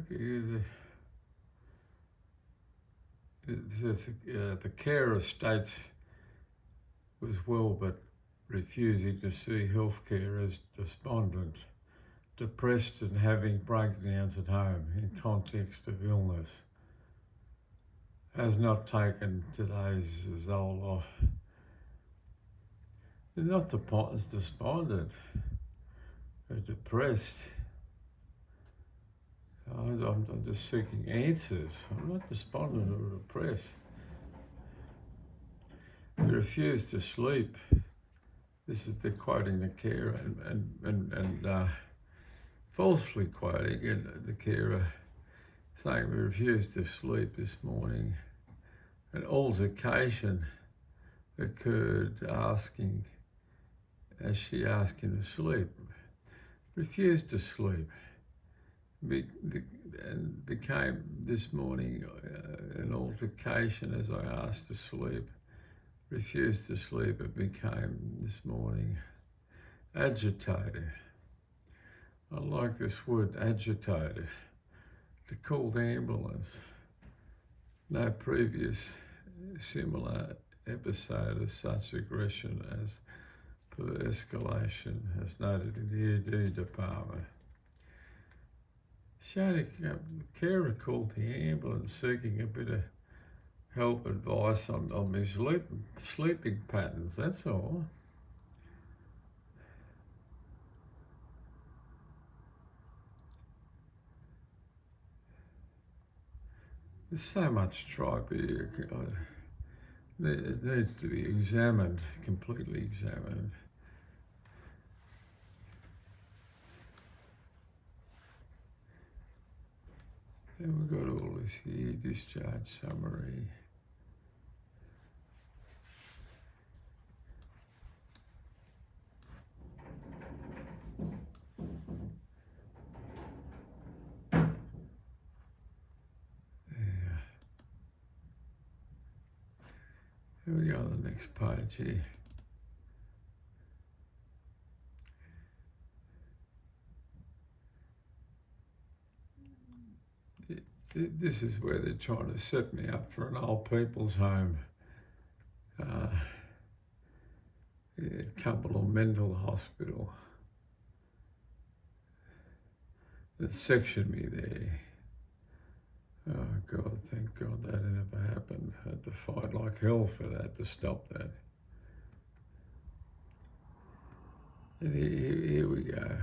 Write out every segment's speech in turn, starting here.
The carer states was well but refusing to see healthcare as despondent, depressed and having breakdowns at home in context of illness. Has not taken today's Zoloft. They're not despondent or depressed. I'm just seeking answers. I'm not despondent or depressed. They refuse to sleep. This is the quoting the carer and falsely quoting the carer, saying we refused to sleep this morning. An altercation occurred as she asked him to sleep. Refused to sleep. And became this morning an altercation as I asked to sleep. Refused to sleep. It became this morning agitated. I like this word, agitated. To call the ambulance. No previous similar episode of such aggression as per escalation, as noted in the ED department. The carer called the ambulance seeking a bit of help, advice on my sleeping patterns, that's all. There's so much tripe here. It needs to be examined, completely examined. And we've got all this here, discharge summary. Here we go on the next page here. This is where they're trying to set me up for an old people's home. Cumberland Mental Hospital. That sectioned me there. Oh God, thank God that never happened. I had to fight like hell for that, to stop that. And here we go.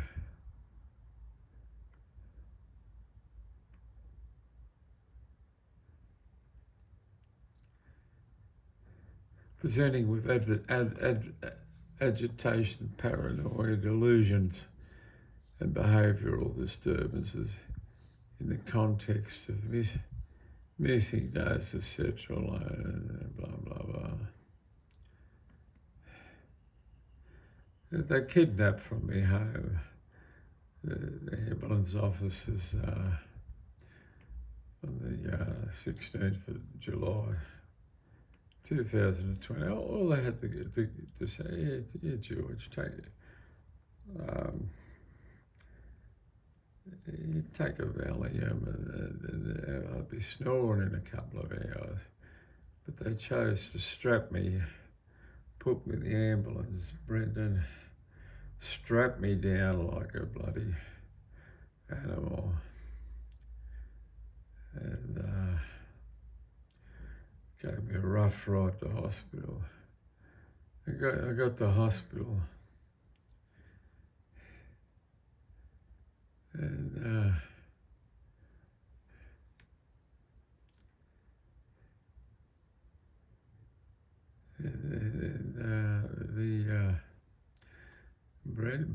Presenting with agitation, paranoia, delusions, and behavioural disturbances in the context of missing days, etc., blah, blah, blah. They kidnapped from me home the ambulance officers on the 16th of July 2020. All they had to say, yeah, George, take it. You take a Valium and I'd be snoring in a couple of hours. But they chose to strap me, put me in the ambulance, Brendan, strap me down like a bloody animal. And gave me a rough ride to hospital. I got to hospital. And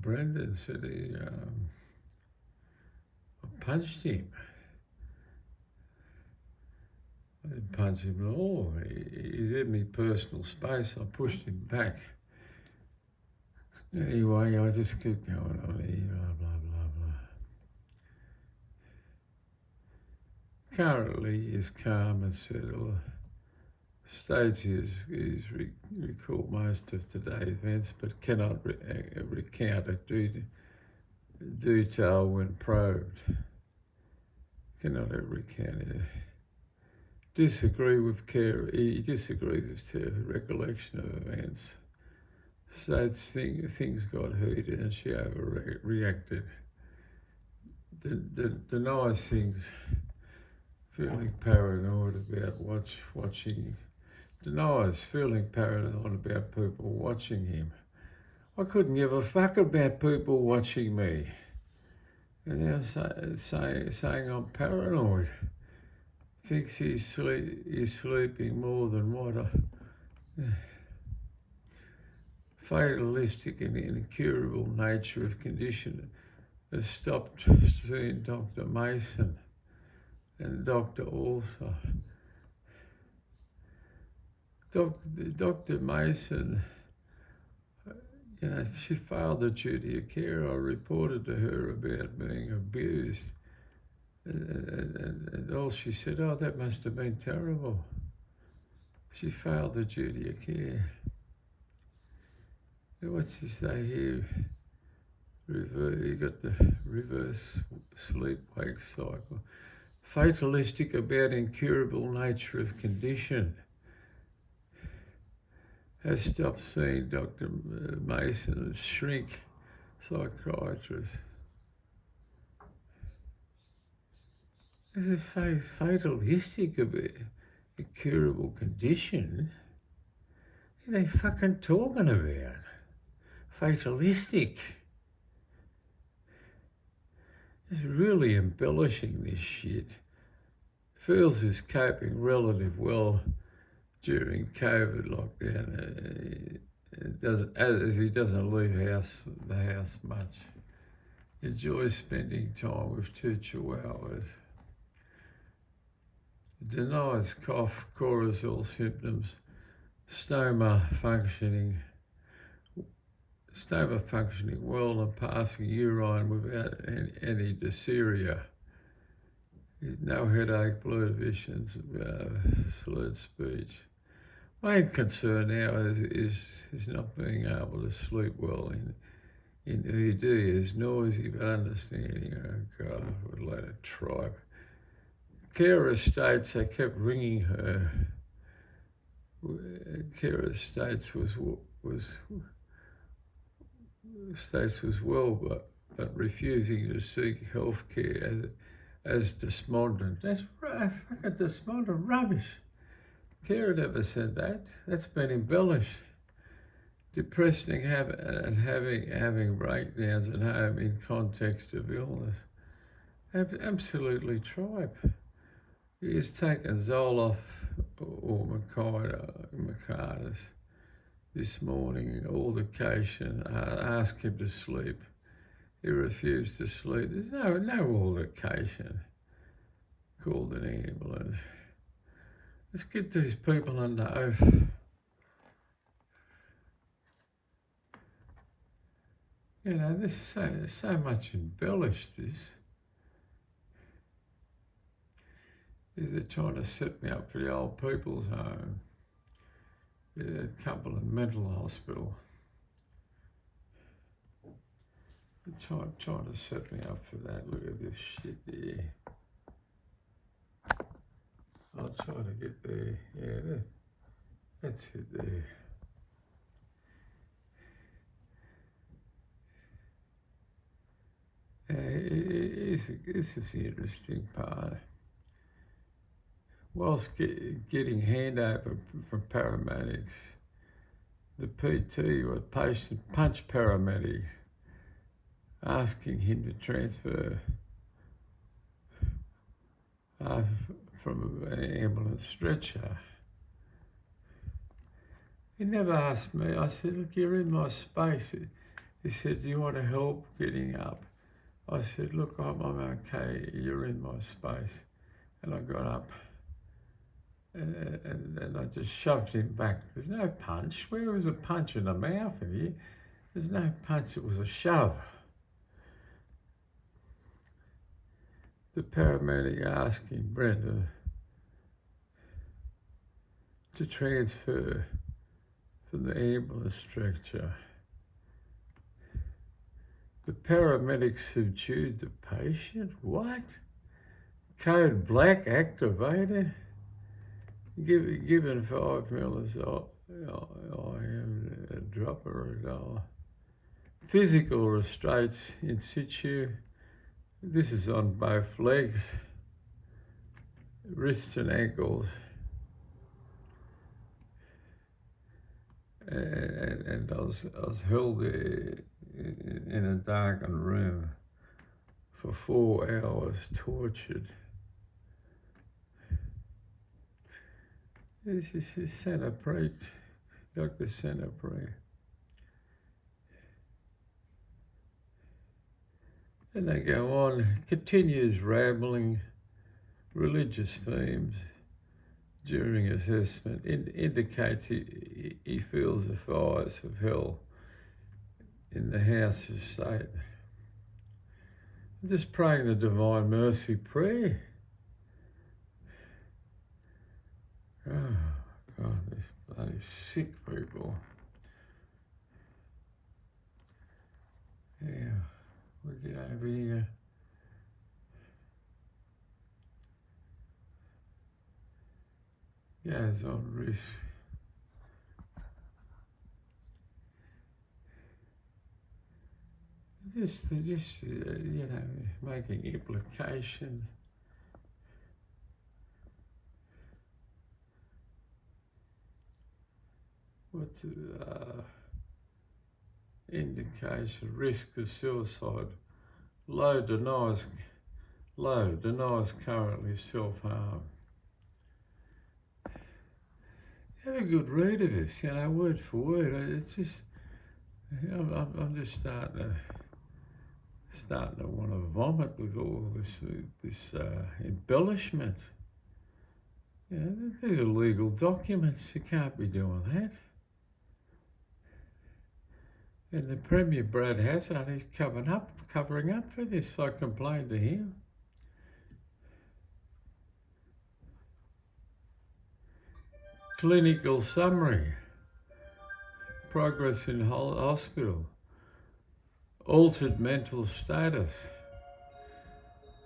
Brendan said I punched him. I didn't punch him at all. He's in my personal space. I pushed him back. Anyway, I just keep going on here, blah, blah, blah, blah. Currently, he's calm and settled. States he's recalled most of today's events, but cannot recount a detail when probed. cannot recount it. Disagree with care. He disagrees with the recollection of events. States things got heated and she overreacted. Denies things, feeling paranoid about watching. Denies feeling paranoid about people watching him. I couldn't give a fuck about people watching me. And now saying I'm paranoid. Thinks he's sleeping more than what fatalistic and incurable nature of condition has stopped seeing Dr. Mason and Dr. also. Dr. Mason, she failed the duty of care. I reported to her about being abused. And all she said, oh, that must have been terrible. She failed the duty of care. What's she say here? You got the reverse sleep-wake cycle. Fatalistic about incurable nature of condition. Has stopped seeing Dr. Mason as shrink psychiatrist. Is it fatalistic about incurable condition? What are they fucking talking about? Fatalistic. It's really embellishing this shit. Feels is coping relatively well during COVID lockdown. As he doesn't leave the house much. Enjoys spending time with 2 chihuahuas. Denies cough, cortisol symptoms, stoma functioning well and passing urine without any dysuria. No headache, blurred visions, slurred speech. Main concern now is not being able to sleep well in ED. Is noisy but understanding. Oh God, I would let it tribe. Carer states they kept ringing her. Carer states was well, but refusing to seek health care as despondent. That's fucking despondent rubbish. Carer never said that. That's been embellished. Depressed and having breakdowns at home in context of illness. Absolutely tripe. He has taken Zoloft or Macardis this morning, altercation, asked him to sleep. He refused to sleep. There's no altercation. Called an ambulance. Let's get these people under oath. This is so much embellished, this. They're trying to set me up for the old people's home. A couple in mental hospital. They're trying to set me up for that. Look at this shit there. I'll try to get there. Yeah, that's it there. This is the interesting part. Whilst getting handover from paramedics, the PT or patient punched paramedic, asking him to transfer from an ambulance stretcher. He never asked me. I said, look, you're in my space. He said, do you want to help getting up? I said, look, I'm okay. You're in my space. And I got up. And I just shoved him back. There's no punch. Where was a punch in the mouth in here? There's no punch, it was a shove. The paramedic asking Brenda to transfer from the ambulance stretcher. The paramedic subdued the patient? What? Code black activated. Given 5 mils IM, a drop or a dollar. Physical restraints in situ. This is on both legs, wrists and ankles. And I was held there in a darkened room for 4 hours, tortured. This is Santa Pre, Dr. Santa Pre. And they go on, continues rambling religious themes during assessment, indicates he feels the fires of hell in the house of Satan. Just praying the Divine Mercy prayer. Oh, God, these bloody sick people. Yeah, we'll get over here. Goes on risk. Just you know, making implications. What's indication? Risk of suicide. Low denies currently self-harm. Have a good read of this, you know, word for word. It's just, I'm just starting to want to vomit with all this embellishment. You know, these are legal documents. You can't be doing that. And the Premier Brad Hazzard is covering up for this. I complained to him. Clinical summary. Progress in hospital. Altered mental status.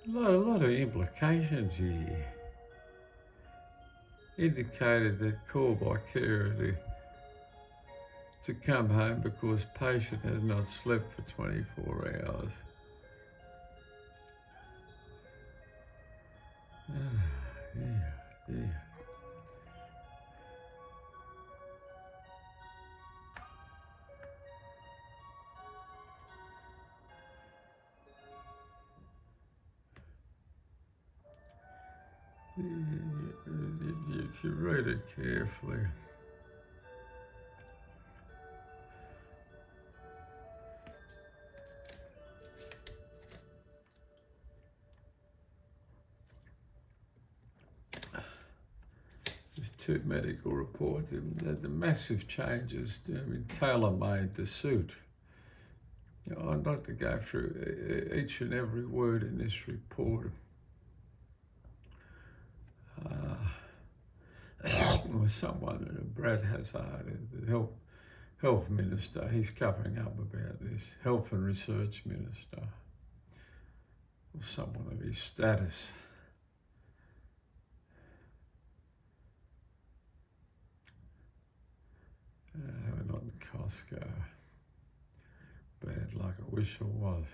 A lot of implications here. Indicated that call by carer to come home because patient has not slept for 24 hours. Yeah. If you read it carefully, there's 2 medical reports. The massive changes tailor-made the suit. You know, I'd like to go through each and every word in this report. With someone, Brad Hazzard, the health minister, he's covering up about this, health and research minister, or someone of his status. We're not in Costco. Bad luck, I wish I was.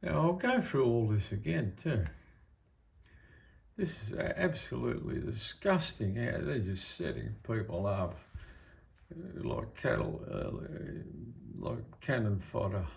Now, I'll go through all this again too. This is absolutely disgusting how they're just setting people up like cattle, like cannon fodder.